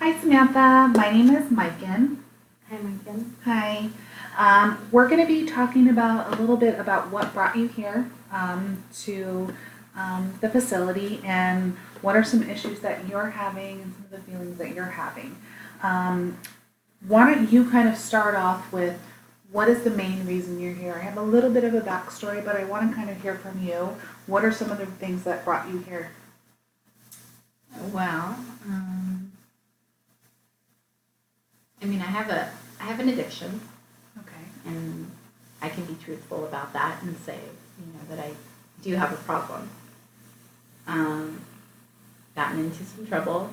Hi, Samantha. My name is Maiken. Hi, Lincoln. Hi. We're going to be talking about a little bit about what brought you here to the facility and what are some issues that you're having and some of the feelings that you're having. Why don't you kind of start off with what is the main reason you're here? I have a little bit of a backstory, but I want to kind of hear from you. What are some of the things that brought you here? Well, I have an addiction, Okay. and I can be truthful about that and say, that I do have a problem. Gotten into some trouble.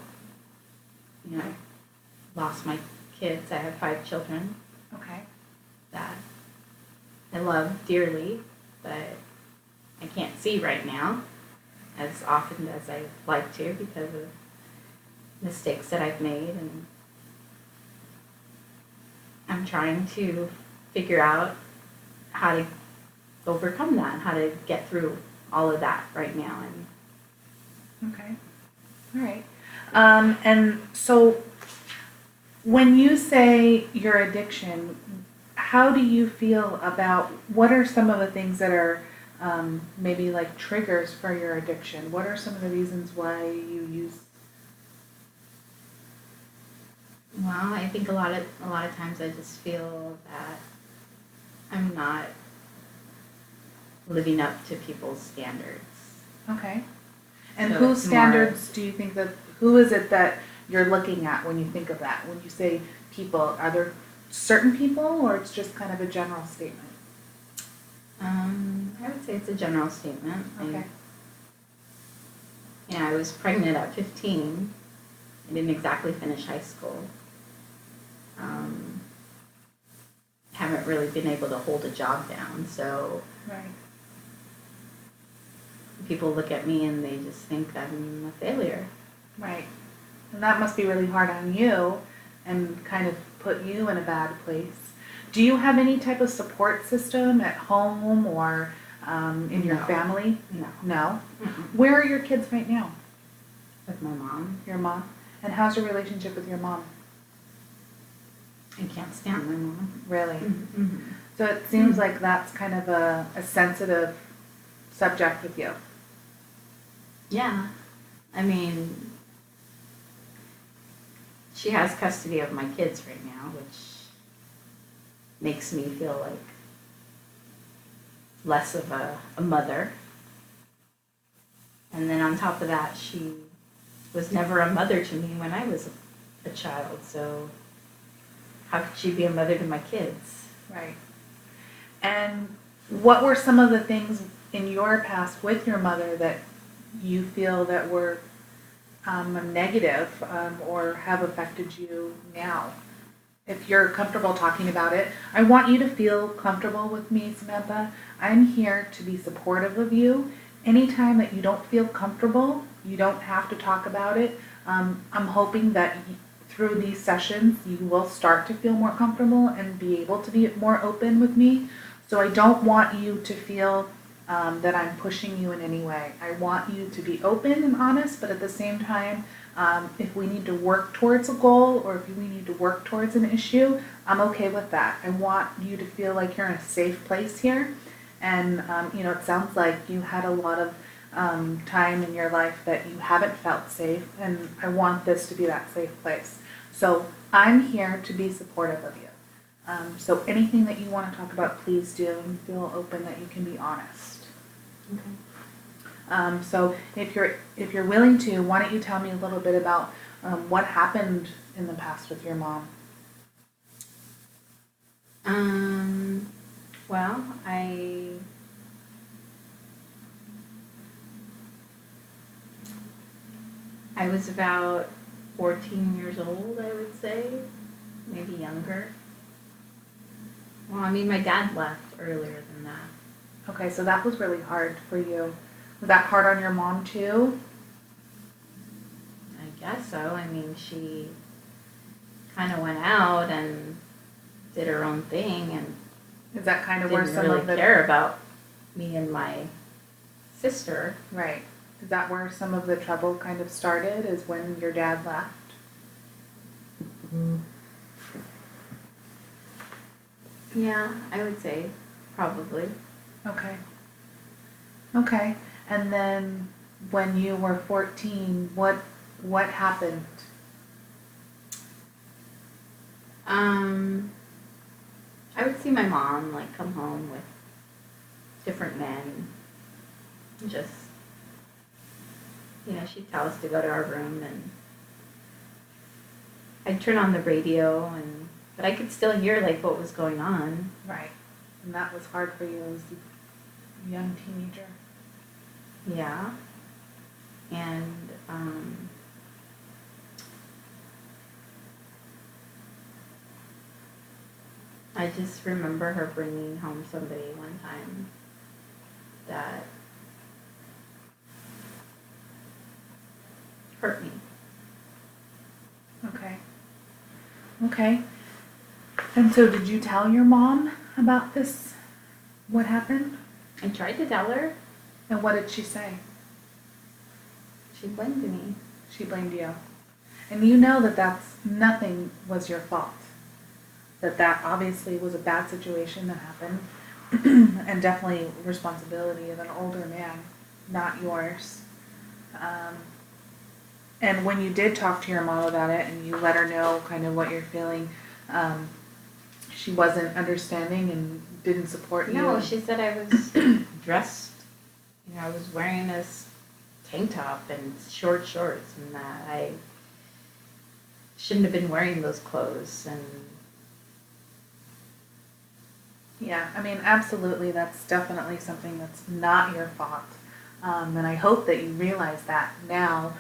Lost my kids. I have 5 children Okay. that I love dearly, but I can't see right now as often as I'd like to because of mistakes that I've made, and I'm trying to figure out how to overcome that, how to get through all of that right now. And Okay. All right. And so when you say your addiction, how do you feel about what are some of the things that are maybe like triggers for your addiction? What are some of the reasons why you use? well, I think a lot of times I just feel that I'm not living up to people's standards. Okay. And So whose it's standards do you think that, who is it that you're looking at when you think of that? When you say people, are there certain people or it's just kind of a general statement? I would say it's a general statement. Okay. I was pregnant at 15. I didn't exactly finish high school. Haven't really been able to hold a job down, so Right. people look at me and they just think I'm a failure. Right. And that must be really hard on you and kind of put you in a bad place. Do you have any type of support system at home or in your No. family? No. No? Mm-mm. Where are your kids right now? With my mom. Your mom? And how's your relationship with your mom? I can't stand my mom. Really? Mm-hmm. So it seems like that's kind of a sensitive subject with you. Yeah. I mean, she has custody of my kids right now, which makes me feel like less of a mother. And then on top of that, she was never a mother to me when I was a child, so how could she be a mother to my kids? Right. And what were some of the things in your past with your mother that you feel that were negative or have affected you now? If you're comfortable talking about it, I want you to feel comfortable with me, Samantha. I'm here to be supportive of you. Anytime that you don't feel comfortable, you don't have to talk about it. I'm hoping that through these sessions, you will start to feel more comfortable and be able to be more open with me. So I don't want you to feel that I'm pushing you in any way. I want you to be open and honest, but at the same time, if we need to work towards a goal or if we need to work towards an issue, I'm okay with that. I want you to feel like you're in a safe place here. And, it sounds like you had a lot of time in your life that you haven't felt safe, and I want this to be that safe place. So I'm here to be supportive of you. So anything that you want to talk about, please do, and feel open that you can be honest. Okay. So if you're willing to, why don't you tell me a little bit about what happened in the past with your mom? Well, I was about 14 years old, I would say, maybe younger. Well, my dad left earlier than that. Okay, so that was really hard for you. Was that hard on your mom too? I guess so. She kind of went out and did her own thing and Is that kind of where didn't some really of the care about me and my sister. Right. Is that where some of the trouble kind of started? Is when your dad left? Yeah, I would say probably. Okay. Okay. And then when you were 14, what happened? I would see my mom like come home with different men. And just, she'd tell us to go to our room, and I'd turn on the radio, but I could still hear like what was going on. Right. And that was hard for you as a young teenager. Yeah. And I just remember her bringing home somebody one time that hurt me. Okay. Okay. And so did you tell your mom about this? What happened? I tried to tell her. And what did she say? She blamed me. She blamed you. And you know that nothing was your fault. That obviously was a bad situation that happened. And definitely responsibility of an older man, not yours. And when you did talk to your mom about it and you let her know kind of what you're feeling, she wasn't understanding and didn't support you? No, she said I was dressed, I was wearing this tank top and short shorts, and that I shouldn't have been wearing those clothes. And yeah, I mean, absolutely, that's definitely something that's not your fault. And I hope that you realize that now,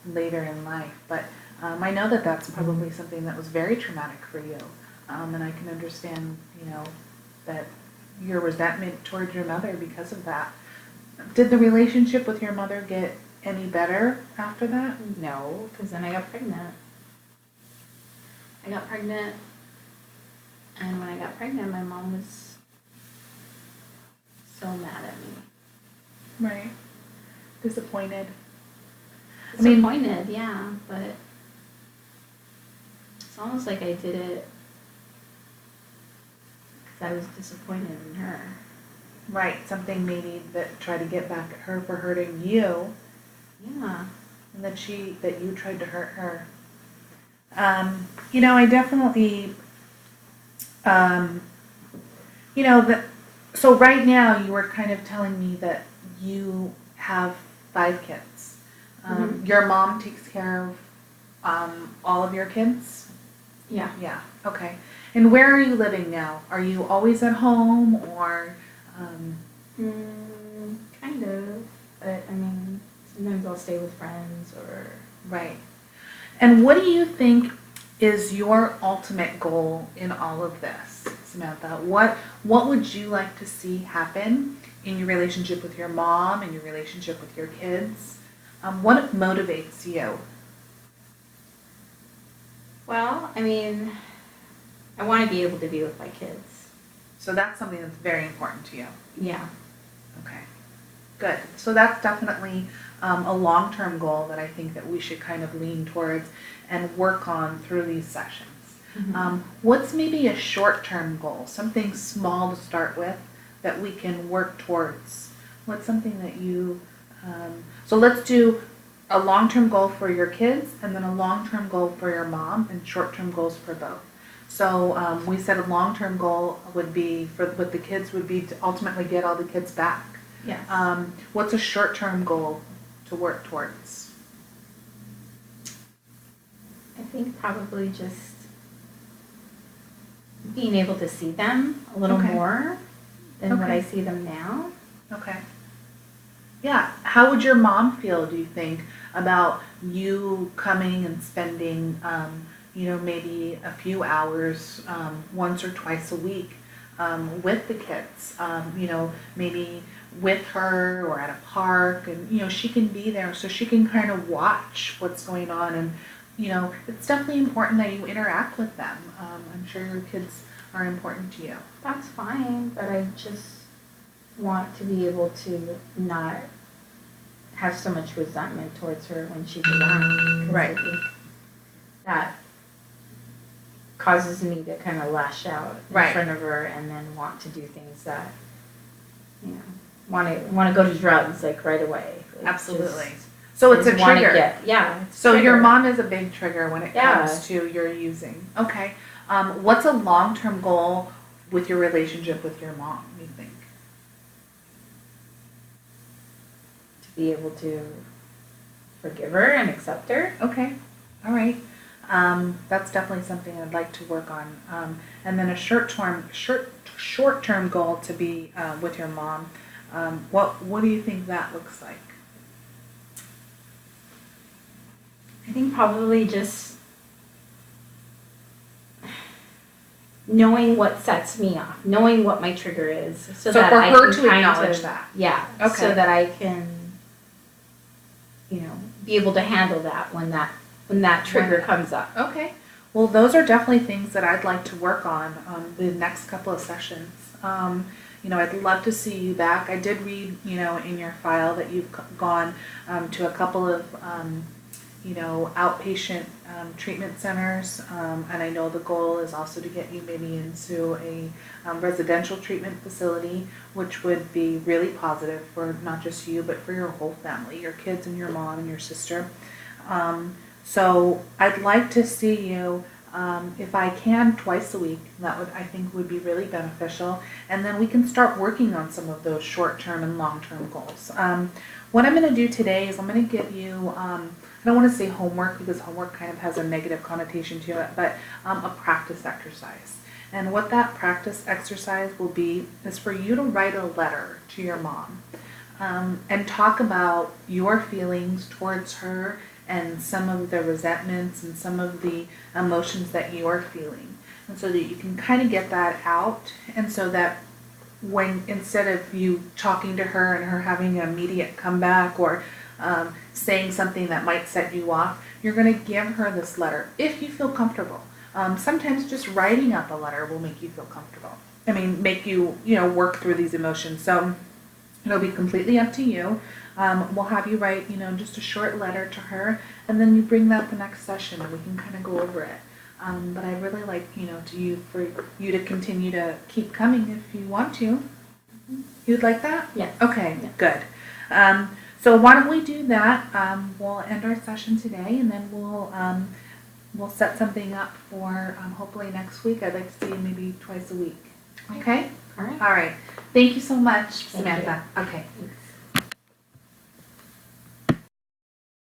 later in life. But I know that that's probably something that was very traumatic for you. And I can understand, that your resentment towards your mother because of that. Did the relationship with your mother get any better after that? no, because then I got pregnant. And when I got pregnant, my mom was so mad at me. Right. Disappointed. Disappointed, yeah, but it's almost like I did it because I was disappointed in her. Right. Something maybe that tried to get back at her for hurting you. Yeah. And that you tried to hurt her. I definitely, so right now you were kind of telling me that you have 5 kids. Your mom takes care of all of your kids? Yeah. Yeah, okay. And where are you living now? Are you always at home or? Kind of, but sometimes I'll stay with friends or. Right. And what do you think is your ultimate goal in all of this, Samantha? What would you like to see happen in your relationship with your mom and your relationship with your kids? What motivates you? Well, I want to be able to be with my kids. So that's something that's very important to you. Yeah. Okay. Good. So that's definitely a long-term goal that I think that we should kind of lean towards and work on through these sessions. Mm-hmm. What's maybe a short-term goal, something small to start with that we can work towards? What's something that you, so let's do a long-term goal for your kids and then a long-term goal for your mom and short-term goals for both. So we said a long-term goal would be with the kids would be to ultimately get all the kids back. Yes. What's a short-term goal to work towards? I think probably just being able to see them a little more than what I see them now. Okay. Yeah. How would your mom feel, do you think, about you coming and spending, maybe a few hours once or twice a week with the kids? Maybe with her or at a park, and she can be there so she can kind of watch what's going on, and it's definitely important that you interact with them. I'm sure your kids are important to you. That's fine, but I just want to be able to not have so much resentment towards her when she's around. 'Cause Right. I think that causes me to kind of lash out in Right. front of her and then want to do things that, want to go to drugs like right away. Like, Absolutely. So it's a just wanna trigger. It's a So your trigger. mom is a big trigger when it Yeah. comes to your using. Okay. What's a long-term goal with your relationship with your mom, you think? To be able to forgive her and accept her. Okay. All right. That's definitely something I'd like to work on. And then a short-term goal to be with your mom. What do you think that looks like? I think probably just knowing what sets me off, knowing what my trigger is, so that for I her can to kind acknowledge of, that. yeah, Okay. so that I can, be able to handle that when that trigger comes up. Okay. Well, those are definitely things that I'd like to work on the next couple of sessions. I'd love to see you back. I did read, in your file that you've gone to a couple of, outpatient treatment centers, and I know the goal is also to get you maybe into a residential treatment facility, which would be really positive for not just you, but for your whole family, your kids and your mom and your sister. So I'd like to see you, if I can, twice a week. That I think would be really beneficial. And then we can start working on some of those short-term and long-term goals. What I'm going to do today is I'm going to give you, I don't want to say homework because homework kind of has a negative connotation to it, but a practice exercise. And what that practice exercise will be is for you to write a letter to your mom and talk about your feelings towards her and some of the resentments and some of the emotions that you're feeling. And so that you can kind of get that out, and so that when, instead of you talking to her and her having an immediate comeback or saying something that might set you off, you're going to give her this letter if you feel comfortable. Sometimes just writing out the letter will make you feel comfortable. Make you, work through these emotions. So it'll be completely up to you. We'll have you write, just a short letter to her, and then you bring that the next session and we can kind of go over it. But I'd really like, for you to continue to keep coming if you want to. You'd like that? Yes. Okay, Yeah. good. So why don't we do that? We'll end our session today, and then we'll set something up for hopefully next week. I'd like to see you maybe twice a week. Okay? All right. All right. Thank you so much, Thank Samantha. you. Okay.